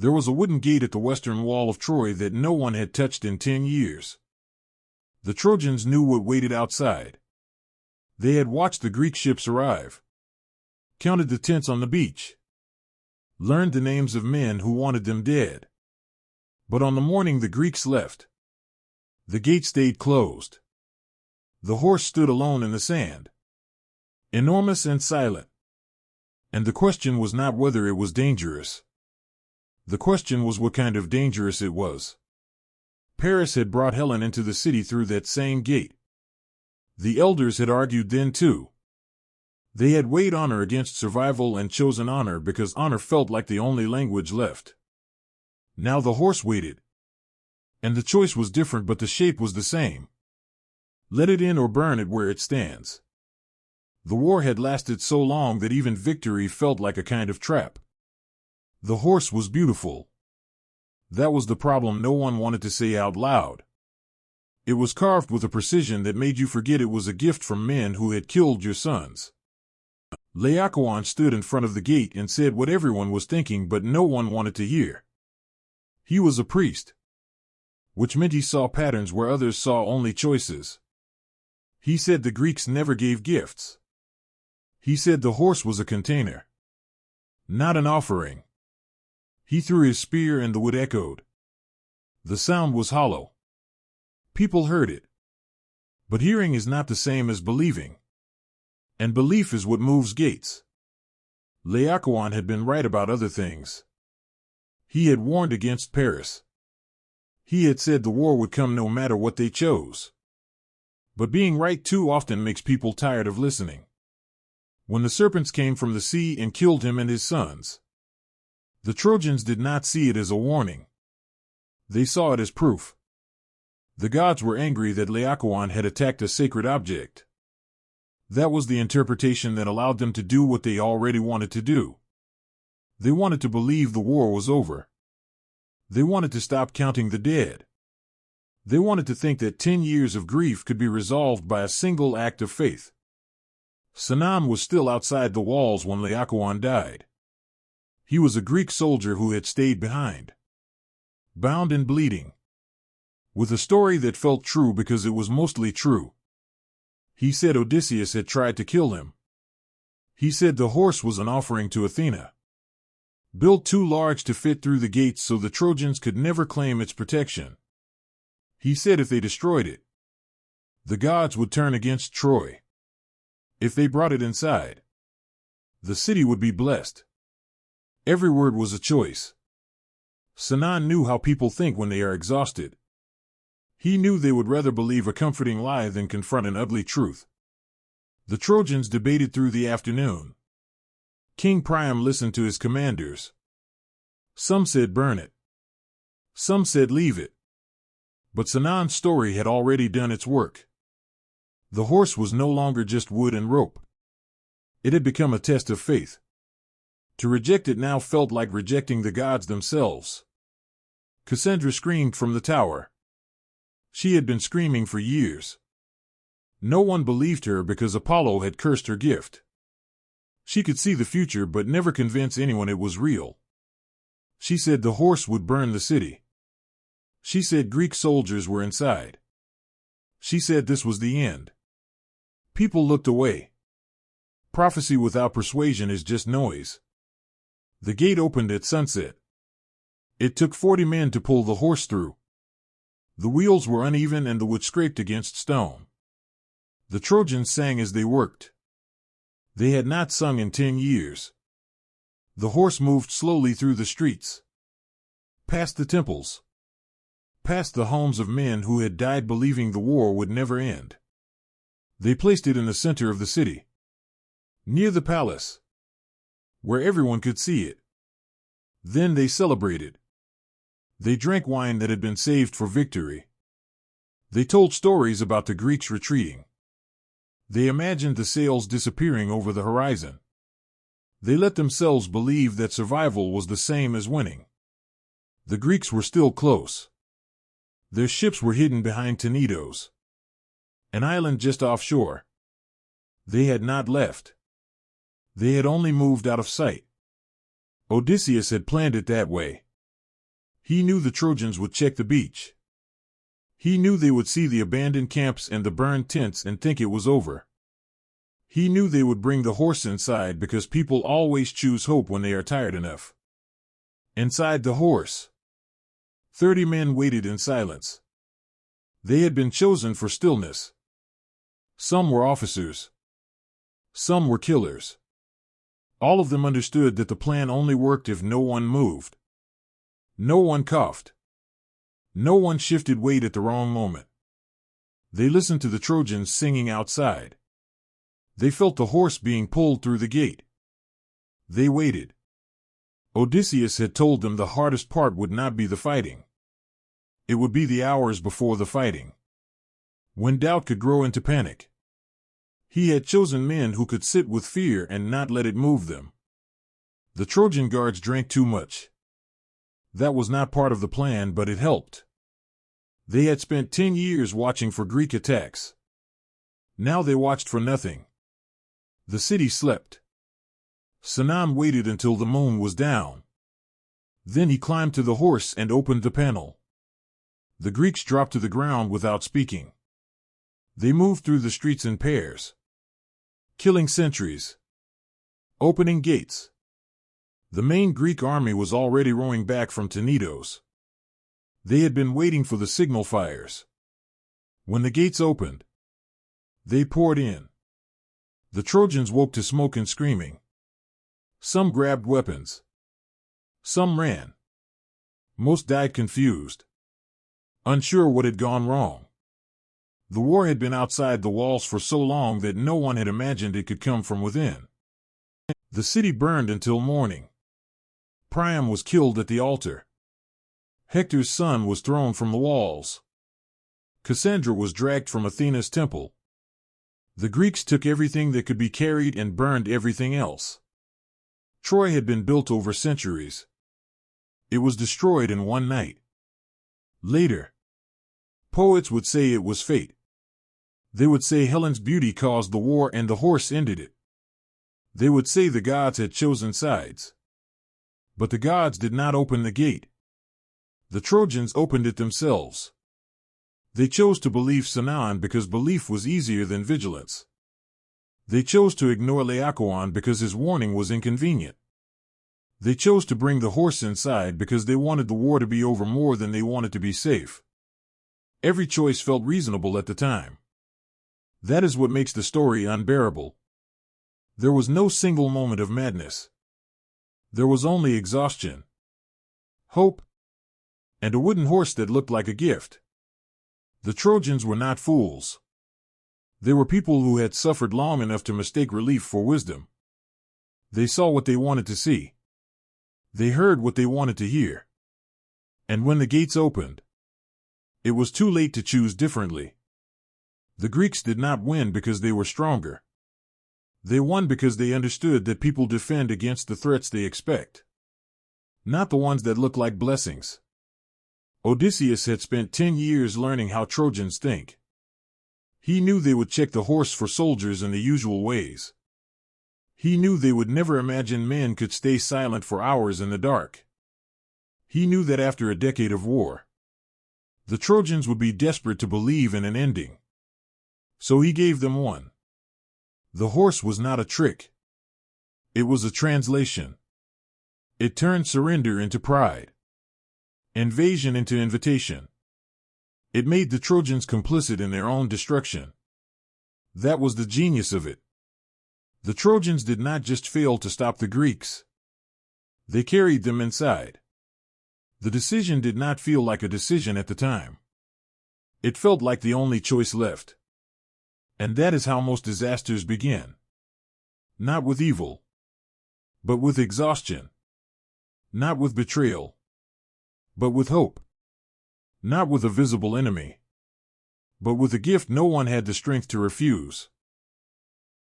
There was a wooden gate at the western wall of Troy that no one had touched in 10 years. The Trojans knew what waited outside. They had watched the Greek ships arrive, counted the tents on the beach, learned the names of men who wanted them dead. But on the morning the Greeks left, the gate stayed closed. The horse stood alone in the sand, enormous and silent. And the question was not whether it was dangerous. The question was what kind of dangerous it was. Paris had brought Helen into the city through that same gate. The elders had argued then too. They had weighed honor against survival and chosen honor because honor felt like the only language left. Now the horse waited. And the choice was different, but the shape was the same. Let it in or burn it where it stands. The war had lasted so long that even victory felt like a kind of trap. The horse was beautiful. That was the problem no one wanted to say out loud. It was carved with a precision that made you forget it was a gift from men who had killed your sons. Laocoon stood in front of the gate and said what everyone was thinking, but no one wanted to hear. He was a priest, which meant he saw patterns where others saw only choices. He said the Greeks never gave gifts. He said the horse was a container, not an offering. He threw his spear and the wood echoed. The sound was hollow. People heard it. But hearing is not the same as believing. And belief is what moves gates. Laocoon had been right about other things. He had warned against Paris. He had said the war would come no matter what they chose. But being right too often makes people tired of listening. When the serpents came from the sea and killed him and his sons, the Trojans did not see it as a warning. They saw it as proof. The gods were angry that Laocoon had attacked a sacred object. That was the interpretation that allowed them to do what they already wanted to do. They wanted to believe the war was over. They wanted to stop counting the dead. They wanted to think that 10 years of grief could be resolved by a single act of faith. Sinan was still outside the walls when Laocoon died. He was a Greek soldier who had stayed behind, bound and bleeding, with a story that felt true because it was mostly true. He said Odysseus had tried to kill him. He said the horse was an offering to Athena, built too large to fit through the gates so the Trojans could never claim its protection. He said if they destroyed it, the gods would turn against Troy. If they brought it inside, the city would be blessed. Every word was a choice. Sinan knew how people think when they are exhausted. He knew they would rather believe a comforting lie than confront an ugly truth. The Trojans debated through the afternoon. King Priam listened to his commanders. Some said burn it. Some said leave it. But Sinan's story had already done its work. The horse was no longer just wood and rope. It had become a test of faith. To reject it now felt like rejecting the gods themselves. Cassandra screamed from the tower. She had been screaming for years. No one believed her because Apollo had cursed her gift. She could see the future but never convince anyone it was real. She said the horse would burn the city. She said Greek soldiers were inside. She said this was the end. People looked away. Prophecy without persuasion is just noise. The gate opened at sunset. It took 40 men to pull the horse through. The wheels were uneven and the wood scraped against stone. The Trojans sang as they worked. They had not sung in 10 years. The horse moved slowly through the streets, past the temples, past the homes of men who had died believing the war would never end. They placed it in the center of the city, near the palace, where everyone could see it. Then they celebrated. They drank wine that had been saved for victory. They told stories about the Greeks retreating. They imagined the sails disappearing over the horizon. They let themselves believe that survival was the same as winning. The Greeks were still close. Their ships were hidden behind Tenedos, an island just offshore. They had not left. They had only moved out of sight. Odysseus had planned it that way. He knew the Trojans would check the beach. He knew they would see the abandoned camps and the burned tents and think it was over. He knew they would bring the horse inside because people always choose hope when they are tired enough. Inside the horse, 30 men waited in silence. They had been chosen for stillness. Some were officers. Some were killers. All of them understood that the plan only worked if no one moved. No one coughed. No one shifted weight at the wrong moment. They listened to the Trojans singing outside. They felt the horse being pulled through the gate. They waited. Odysseus had told them the hardest part would not be the fighting. It would be the hours before the fighting, when doubt could grow into panic. He had chosen men who could sit with fear and not let it move them. The Trojan guards drank too much. That was not part of the plan, but it helped. They had spent 10 years watching for Greek attacks. Now they watched for nothing. The city slept. Sinon waited until the moon was down. Then he climbed to the horse and opened the panel. The Greeks dropped to the ground without speaking. They moved through the streets in pairs, killing sentries, opening gates. The main Greek army was already rowing back from Tenedos. They had been waiting for the signal fires. When the gates opened, they poured in. The Trojans woke to smoke and screaming. Some grabbed weapons. Some ran. Most died confused, unsure what had gone wrong. The war had been outside the walls for so long that no one had imagined it could come from within. The city burned until morning. Priam was killed at the altar. Hector's son was thrown from the walls. Cassandra was dragged from Athena's temple. The Greeks took everything that could be carried and burned everything else. Troy had been built over centuries. It was destroyed in one night. Later, poets would say it was fate. They would say Helen's beauty caused the war and the horse ended it. They would say the gods had chosen sides. But the gods did not open the gate. The Trojans opened it themselves. They chose to believe Sinon because belief was easier than vigilance. They chose to ignore Laocoon because his warning was inconvenient. They chose to bring the horse inside because they wanted the war to be over more than they wanted to be safe. Every choice felt reasonable at the time. That is what makes the story unbearable. There was no single moment of madness. There was only exhaustion, hope, and a wooden horse that looked like a gift. The Trojans were not fools. They were people who had suffered long enough to mistake relief for wisdom. They saw what they wanted to see. They heard what they wanted to hear. And when the gates opened, it was too late to choose differently. The Greeks did not win because they were stronger. They won because they understood that people defend against the threats they expect, not the ones that look like blessings. Odysseus had spent 10 years learning how Trojans think. He knew they would check the horse for soldiers in the usual ways. He knew they would never imagine men could stay silent for hours in the dark. He knew that after a decade of war, the Trojans would be desperate to believe in an ending. So he gave them one. The horse was not a trick. It was a translation. It turned surrender into pride, invasion into invitation. It made the Trojans complicit in their own destruction. That was the genius of it. The Trojans did not just fail to stop the Greeks. They carried them inside. The decision did not feel like a decision at the time. It felt like the only choice left. And that is how most disasters begin. Not with evil, but with exhaustion. Not with betrayal, but with hope. Not with a visible enemy, but with a gift no one had the strength to refuse.